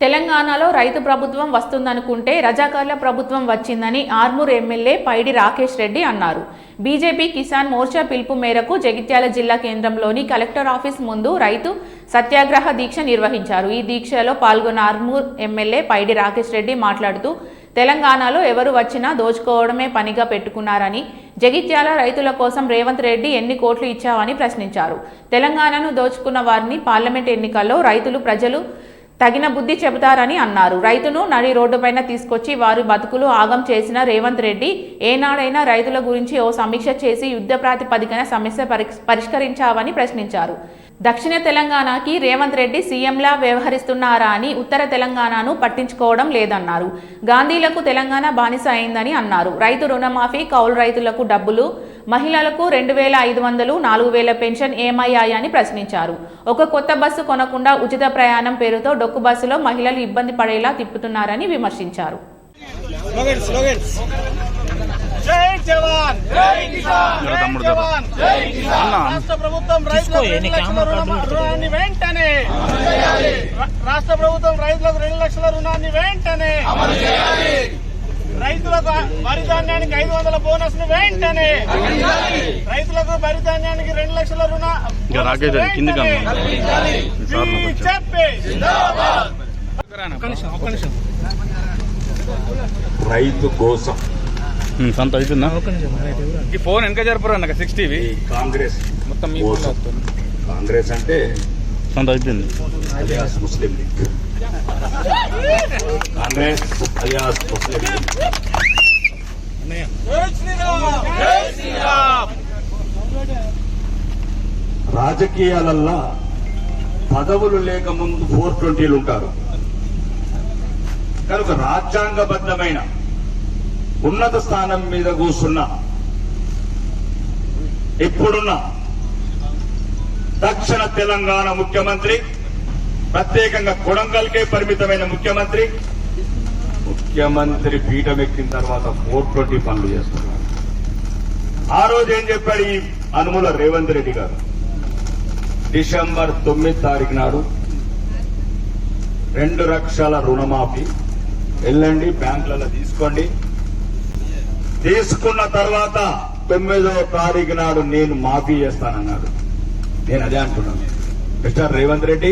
తెలంగాణలో రైతు ప్రభుత్వం వస్తుందనుకుంటే రజాకార్ల ప్రభుత్వం వచ్చిందని ఆర్మూర్ ఎమ్మెల్యే పైడి రాకేష్ రెడ్డి అన్నారు. బీజేపీ కిసాన్ మోర్చా పిలుపు మేరకు జగిత్యాల జిల్లా కేంద్రంలోని కలెక్టర్ ఆఫీస్ ముందు రైతు సత్యాగ్రహ దీక్ష నిర్వహించారు. ఈ దీక్షలో పాల్గొన్న ఆర్మూర్ ఎమ్మెల్యే పైడి రాకేష్ రెడ్డి మాట్లాడుతూ తెలంగాణలో ఎవరు వచ్చినా దోచుకోవడమే పనిగా పెట్టుకున్నారని, జగిత్యాల రైతుల కోసం రేవంత్ రెడ్డి ఎన్ని కోట్లు ఇచ్చావని ప్రశ్నించారు. తెలంగాణను దోచుకున్న వారిని పార్లమెంట్ ఎన్నికల్లో ప్రజలు తగిన బుద్ధి చెబుతారని అన్నారు. రైతును నడి రోడ్డుపైన తీసుకొచ్చి వారి బతుకులు ఆగం చేసిన రేవంత్ రెడ్డి ఏనాడైనా రైతుల గురించి ఓ సమీక్ష చేసి యుద్ధ ప్రాతిపదికన సమస్య పరిష్కరించావని ప్రశ్నించారు. దక్షిణ తెలంగాణకి రేవంత్ రెడ్డి సీఎంలా వ్యవహరిస్తున్నారా అని, ఉత్తర తెలంగాణను పట్టించుకోవడం లేదన్నారు. గాంధీలకు తెలంగాణ బానిస అయిందని అన్నారు. రైతు రుణమాఫీ, కౌలు రైతులకు డబ్బులు, మహిళలకు 2500, 4000 పెన్షన్ ఏమయ్యాయని ప్రశ్నించారు. ఒక కొత్త బస్సు కొనకుండా ఉచిత ప్రయాణం పేరుతో డొక్కు బస్సులో మహిళలు ఇబ్బంది పడేలా తిప్పుతున్నారని విమర్శించారు. జై జవాన్, జై కిసాన్, జై జవాన్, జై కిసాన్. రాష్ట్ర ప్రభుత్వం రైతులకు 2 లక్షల రుణాన్ని వెంటనే అమలు చేయాలి. రాష్ట్ర ప్రభుత్వం రైతులకు 2 లక్షల రుణాన్ని వెంటనే అమలు చేయాలి. రైతులకు వరి ధాన్యానికి 500 బోనస్ ను వెంటనే రైతులకు వరి ధాన్యానికి 2 లక్షల రైతు కోసం సంత అవుతుందా? ఈ ఫోన్ వెనక జరపరు అన్న 60 కాంగ్రెస్ మొత్తం కాంగ్రెస్ అంటే సంత అవుతుంది. అలియాస్ ముస్లిం లీగ్, కాంగ్రెస్ అలియాస్ ముస్లిం లీగ్. రాజకీయాలల్లా పదవులు లేక ముందు 420లు ఉంటారు కనుక రాజ్యాంగబద్ధమైన ఉన్నత స్థానం మీద కూర్చున్న ఇప్పుడున్న దక్షిణ తెలంగాణ ముఖ్యమంత్రి, ప్రత్యేకంగా కొడంగల్కే పరిమితమైన ముఖ్యమంత్రి పీఠం ఎక్కిన తర్వాత 420 పనులు చేస్తున్నారు. ఆ రోజు ఏం చెప్పాడు ఈ అనుముల రేవంత్ రెడ్డి గారు? డిసెంబర్ 9 తారీఖు నాడు 2 లక్షల రుణమాఫీ, వెళ్ళండి బ్యాంకులలో తీసుకోండి, తీసుకున్న తర్వాత 9వ తారీఖు నాడు నేను మాఫీ చేస్తానన్నాడు. నేను అదే అంటున్నాను, మిస్టర్ రేవంత్ రెడ్డి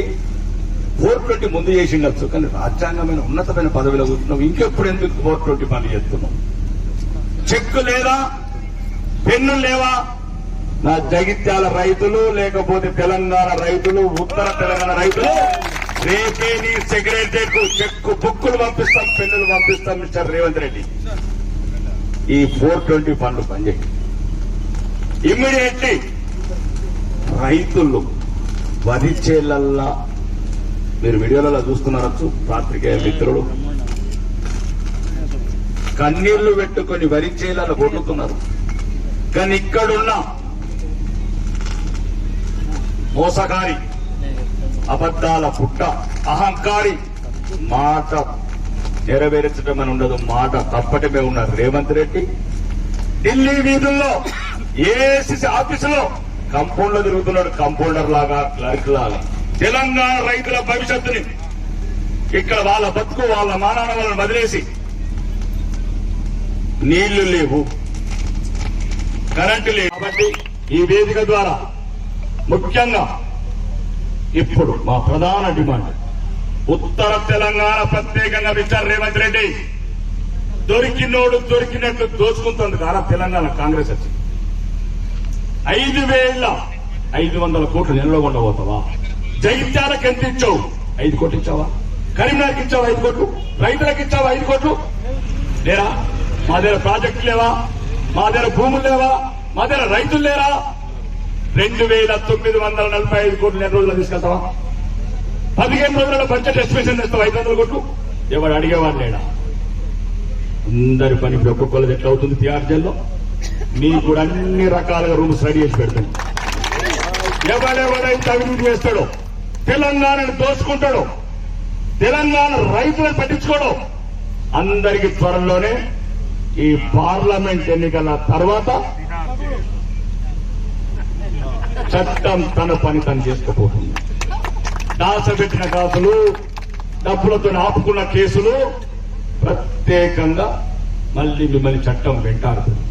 420 ముందు చేసిండొచ్చు, కానీ రాజ్యాంగమైన ఉన్నతమైన పదవిలో కూర్చున్నావు, ఇంకెప్పుడు ఎందుకు 420 పనులు చేస్తున్నావు? చెక్కు లేదా, పెన్నులు లేవా? నా జగిత్యాల రైతులు, లేకపోతే తెలంగాణ రైతులు, ఉత్తర తెలంగాణ రైతులు రేపే నీ సెక్రటరీకు చెక్కు బుక్కులు పంపిస్తాం, పెన్నులు పంపిస్తాం. మిస్టర్ రేవంత్ రెడ్డి, ఈ 420 పనులు పనిచేయండి. ఇమ్మీడియట్లీ రైతులు వరి చేలల్లా, మీరు వీడియోలలో చూస్తున్నారచ్చు, పాత్రికేయ మిత్రులు కన్నీళ్లు పెట్టుకుని వరి చేలలో కొట్టుతున్నారు. కానీ ఇక్కడున్న మోసగారి, అబద్దాల పుట్ట, అహంకారి మాట నెరవేర్చడం అని ఉండదు, మాట తప్పటమే ఉన్నారు రేవంత్ రెడ్డి. ఢిల్లీ వీధుల్లో ఏఐసిసి ఆఫీసులో కంపౌండర్ తిరుగుతున్నాడు, కంపౌండర్ లాగా, క్లర్క్ లాగా. తెలంగాణ రైతుల భవిష్యత్తుని ఇక్కడ వాళ్ళ బతుకు, వాళ్ళ మానాన వాళ్ళని వదిలేసి, నీళ్లు లేవు, కరెంటు లేవు. కాబట్టి ఈ వేదిక ద్వారా ముఖ్యంగా ఇప్పుడు మా ప్రధాన డిమాండ్, ఉత్తర తెలంగాణ ప్రత్యేకంగా మిస్టర్ రేవంత్ రెడ్డి దొరికినోడు దొరికినట్లు దోచుకుంటుంది కారా తెలంగాణ కాంగ్రెస్ వచ్చి 5,500 కోట్లు నెలలో ఉండబోతావా? జగిత్యాలకు ఎంత ఇచ్చావు? 5 కోట్లు ఇచ్చావా? కరీంనగర్కి ఇచ్చావా 5 కోట్లు? రైతులకు ఇచ్చావా 5 కోట్లు? లేరా? మా దగ్గర ప్రాజెక్టులు లేవా? మా దగ్గర భూములు లేవా? మా దగ్గర రైతులు లేరా? 2,945 కోట్లు నెల రోజుల్లో తీసుకెళ్తావా? 15 రోజుల బడ్జెట్ ఎస్టిమేషన్ చేస్తావు 500 కోట్లు. ఎవరు అడిగేవాడు లేడా? అందరి పని ఇప్పుడు ఒక్కొక్కరు ఎట్లా అవుతుంది టీఆర్జీల్లో? మీకు కూడా అన్ని రకాలుగా రూమ్స్ రెడీ చేసి పెడతాడు. ఎవడెవడైతే అభివృద్ధి చేస్తాడో, తెలంగాణను దోచుకుంటాడో, తెలంగాణ రైతులను పట్టించుకోడు, అందరికీ త్వరలోనే ఈ పార్లమెంట్ ఎన్నికల తర్వాత చట్టం తన పని తను చేసుకోబోతుంది. దాచబెట్టిన కాసులు డబ్బులతో ఆపుకున్న కేసులు ప్రత్యేకంగా మళ్ళీ మిమ్మల్ని చట్టం వెంటాడుతుంది.